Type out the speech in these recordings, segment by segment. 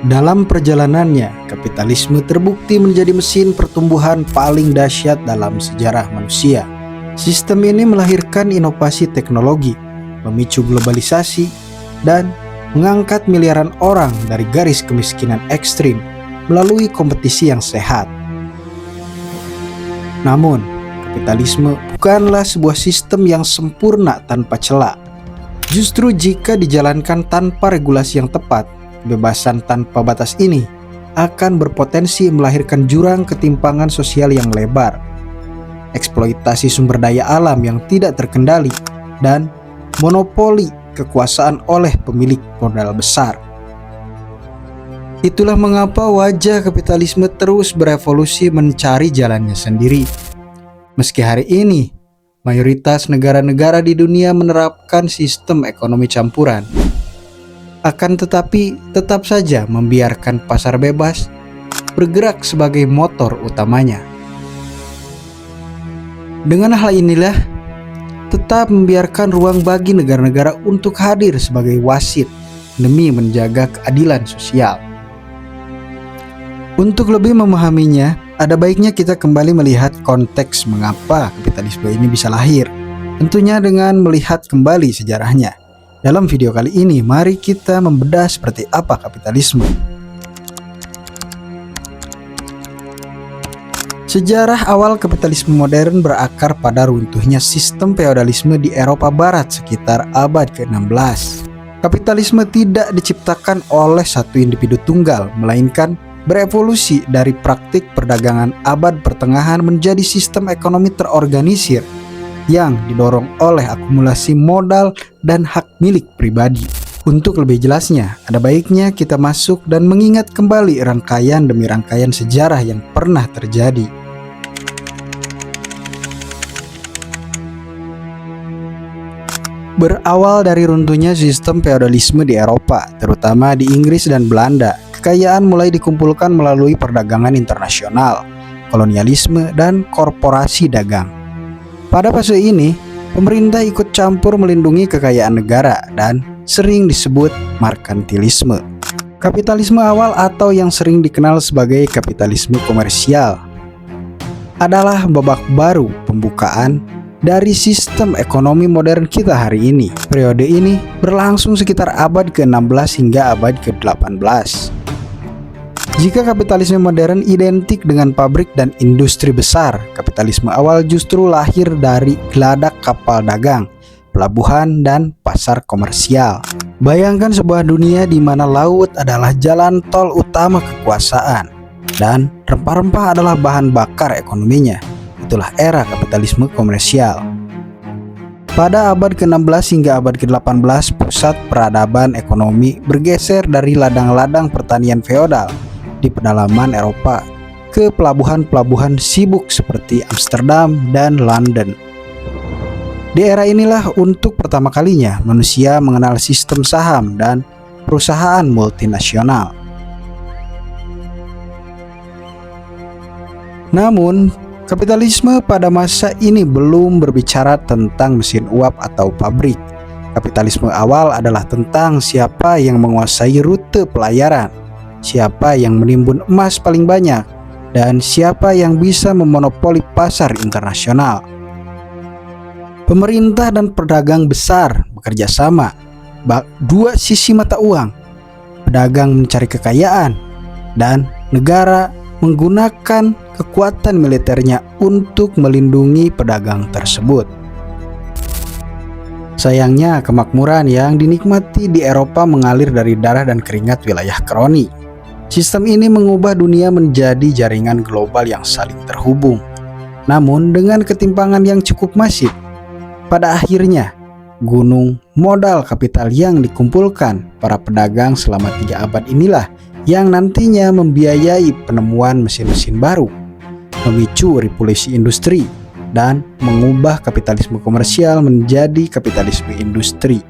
Dalam perjalanannya, kapitalisme terbukti menjadi mesin pertumbuhan paling dahsyat dalam sejarah manusia. Sistem ini melahirkan inovasi teknologi, memicu globalisasi, dan mengangkat miliaran orang dari garis kemiskinan ekstrim melalui kompetisi yang sehat. Namun, kapitalisme bukanlah sebuah sistem yang sempurna tanpa celah. Justru jika dijalankan tanpa regulasi yang tepat, kebebasan tanpa batas ini akan berpotensi melahirkan jurang ketimpangan sosial yang lebar, eksploitasi sumber daya alam yang tidak terkendali, dan monopoli kekuasaan oleh pemilik modal besar. Itulah mengapa wajah kapitalisme terus berevolusi mencari jalannya sendiri. Meski hari ini mayoritas negara-negara di dunia menerapkan sistem ekonomi campuran, akan tetapi tetap saja membiarkan pasar bebas bergerak sebagai motor utamanya. Dengan hal inilah, tetap membiarkan ruang bagi negara-negara untuk hadir sebagai wasit demi menjaga keadilan sosial. Untuk lebih memahaminya, ada baiknya kita kembali melihat konteks mengapa kapitalisme ini bisa lahir. Tentunya dengan melihat kembali sejarahnya. Dalam video kali ini, mari kita membedah seperti apa kapitalisme. Sejarah awal kapitalisme modern berakar pada runtuhnya sistem feodalisme di Eropa Barat sekitar abad ke-16. Kapitalisme tidak diciptakan oleh satu individu tunggal, melainkan berevolusi dari praktik perdagangan abad pertengahan menjadi sistem ekonomi terorganisir yang didorong oleh akumulasi modal dan hak milik pribadi. Untuk lebih jelasnya, ada baiknya kita masuk dan mengingat kembali rangkaian demi rangkaian sejarah yang pernah terjadi. Berawal dari runtuhnya sistem feodalisme di Eropa, terutama di Inggris dan Belanda, kekayaan mulai dikumpulkan melalui perdagangan internasional, kolonialisme, dan korporasi dagang. Pada fase ini, pemerintah ikut campur melindungi kekayaan negara dan sering disebut merkantilisme. Kapitalisme awal atau yang sering dikenal sebagai kapitalisme komersial adalah babak baru pembukaan dari sistem ekonomi modern kita hari ini. Periode ini berlangsung sekitar abad ke-16 hingga abad ke-18. Jika kapitalisme modern identik dengan pabrik dan industri besar, kapitalisme awal justru lahir dari geladak kapal dagang, pelabuhan, dan pasar komersial. Bayangkan sebuah dunia di mana laut adalah jalan tol utama kekuasaan dan rempah-rempah adalah bahan bakar ekonominya. Itulah era kapitalisme komersial. Pada abad ke-16 hingga abad ke-18, pusat peradaban ekonomi bergeser dari ladang-ladang pertanian feodal di pedalaman Eropa ke pelabuhan-pelabuhan sibuk seperti Amsterdam dan London. Di era inilah untuk pertama kalinya manusia mengenal sistem saham dan perusahaan multinasional. Namun, kapitalisme pada masa ini belum berbicara tentang mesin uap atau pabrik. Kapitalisme awal adalah tentang siapa yang menguasai rute pelayaran, siapa yang menimbun emas paling banyak, dan siapa yang bisa memonopoli pasar internasional. Pemerintah dan pedagang besar bekerja sama, dua sisi mata uang. Pedagang mencari kekayaan, dan negara menggunakan kekuatan militernya untuk melindungi pedagang tersebut. Sayangnya, kemakmuran yang dinikmati di Eropa mengalir dari darah dan keringat wilayah kroni. Sistem ini mengubah dunia menjadi jaringan global yang saling terhubung, namun dengan ketimpangan yang cukup masif. Pada akhirnya, gunung modal kapital yang dikumpulkan para pedagang selama 3 abad inilah yang nantinya membiayai penemuan mesin-mesin baru, memicu revolusi industri, dan mengubah kapitalisme komersial menjadi kapitalisme industri.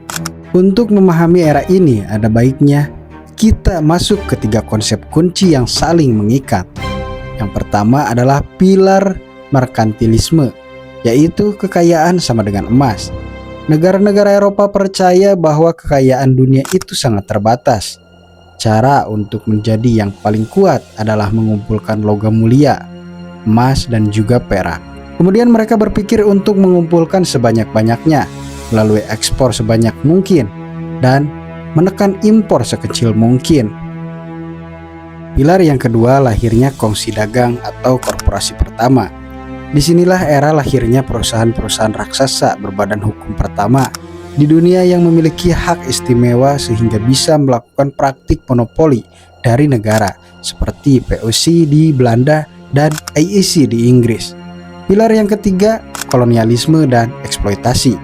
Untuk memahami era ini, ada baiknya kita masuk ke 3 konsep kunci yang saling mengikat. Yang pertama adalah pilar merkantilisme, yaitu kekayaan sama dengan emas. Negara-negara Eropa percaya bahwa kekayaan dunia itu sangat terbatas. Cara untuk menjadi yang paling kuat adalah mengumpulkan logam mulia, emas dan juga perak. Kemudian mereka berpikir untuk mengumpulkan sebanyak-banyaknya melalui ekspor sebanyak mungkin dan menekan impor sekecil mungkin. Pilar yang kedua, lahirnya kongsi dagang atau korporasi pertama. Disinilah era lahirnya perusahaan-perusahaan raksasa berbadan hukum pertama di dunia yang memiliki hak istimewa sehingga bisa melakukan praktik monopoli dari negara seperti VOC di Belanda dan AEC di Inggris. Pilar yang ketiga, kolonialisme dan eksploitasi.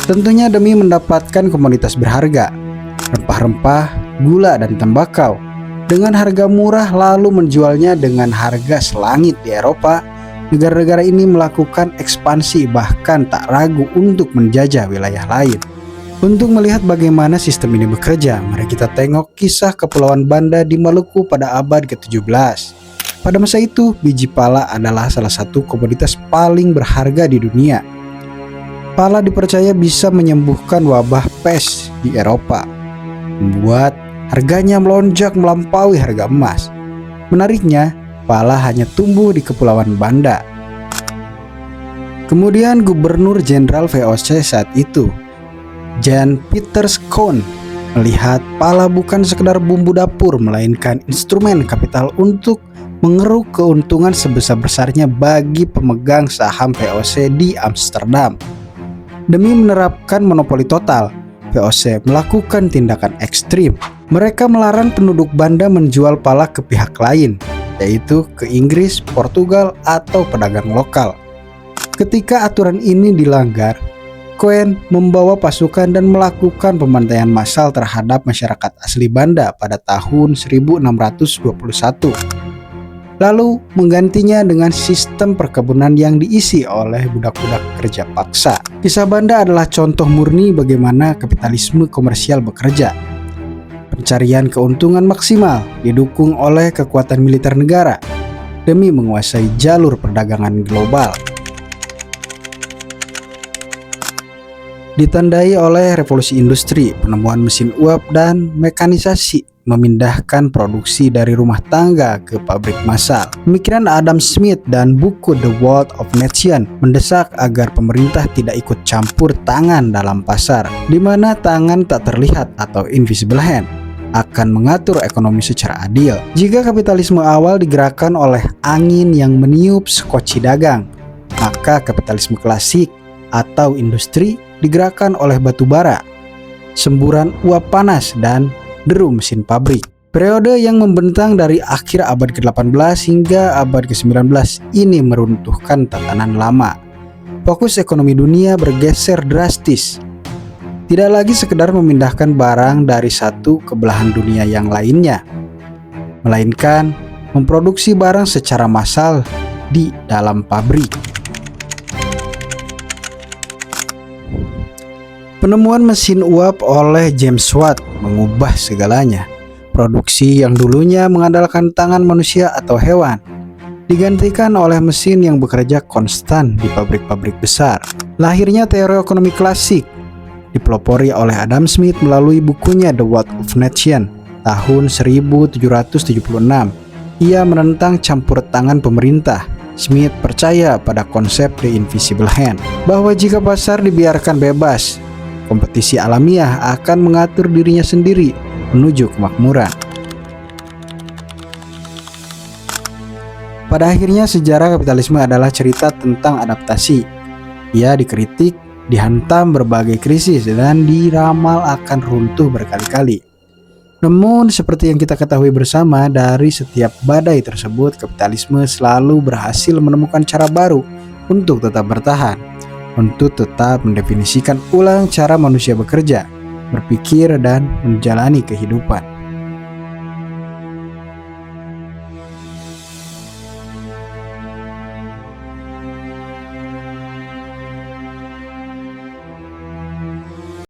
Tentunya demi mendapatkan komoditas berharga, rempah-rempah, gula dan tembakau dengan harga murah lalu menjualnya dengan harga selangit di Eropa. Negara-negara ini melakukan ekspansi bahkan tak ragu untuk menjajah wilayah lain. Untuk melihat bagaimana sistem ini bekerja, mari kita tengok kisah Kepulauan Banda di Maluku pada abad ke-17. Pada masa itu, biji pala adalah salah satu komoditas paling berharga di dunia. Pala dipercaya bisa menyembuhkan wabah pes di Eropa, membuat harganya melonjak melampaui harga emas. Menariknya, pala hanya tumbuh di Kepulauan Banda. Kemudian Gubernur Jenderal VOC saat itu, Jan Pieter Schoon, melihat pala bukan sekedar bumbu dapur melainkan instrumen kapital untuk mengeruk keuntungan sebesar-besarnya bagi pemegang saham VOC di Amsterdam. Demi menerapkan monopoli total, VOC melakukan tindakan ekstrim. Mereka melarang penduduk Banda menjual pala ke pihak lain, yaitu ke Inggris, Portugal, atau pedagang lokal. Ketika aturan ini dilanggar, Schoon membawa pasukan dan melakukan pembantaian massal terhadap masyarakat asli Banda pada tahun 1621. Lalu menggantinya dengan sistem perkebunan yang diisi oleh budak-budak kerja paksa. Kisah Banda adalah contoh murni bagaimana kapitalisme komersial bekerja. Pencarian keuntungan maksimal didukung oleh kekuatan militer negara demi menguasai jalur perdagangan global. Ditandai oleh revolusi industri, penemuan mesin uap dan mekanisasi memindahkan produksi dari rumah tangga ke pabrik massal. Pemikiran Adam Smith dan buku The Wealth of Nations mendesak agar pemerintah tidak ikut campur tangan dalam pasar, di mana tangan tak terlihat atau invisible hand akan mengatur ekonomi secara adil. Jika kapitalisme awal digerakkan oleh angin yang meniup skoci dagang, maka kapitalisme klasik atau industri digerakkan oleh batu bara, semburan uap panas, dan deru mesin pabrik. Periode yang membentang dari akhir abad ke-18 hingga abad ke-19 ini meruntuhkan tatanan lama. Fokus ekonomi dunia bergeser drastis. Tidak lagi sekedar memindahkan barang dari satu ke belahan dunia yang lainnya, melainkan memproduksi barang secara massal di dalam pabrik. Penemuan mesin uap oleh James Watt mengubah segalanya. Produksi yang dulunya mengandalkan tangan manusia atau hewan digantikan oleh mesin yang bekerja konstan di pabrik-pabrik besar. Lahirnya teori ekonomi klasik dipelopori oleh Adam Smith melalui bukunya The Wealth of Nations tahun 1776. Ia menentang campur tangan pemerintah. Smith percaya pada konsep The Invisible Hand, bahwa jika pasar dibiarkan bebas, kompetisi alamiah akan mengatur dirinya sendiri menuju kemakmuran. Pada akhirnya sejarah kapitalisme adalah cerita tentang adaptasi. Ia dikritik, dihantam berbagai krisis, dan diramal akan runtuh berkali-kali. Namun seperti yang kita ketahui bersama, dari setiap badai tersebut kapitalisme selalu berhasil menemukan cara baru untuk tetap bertahan, untuk tetap mendefinisikan ulang cara manusia bekerja, berpikir, dan menjalani kehidupan.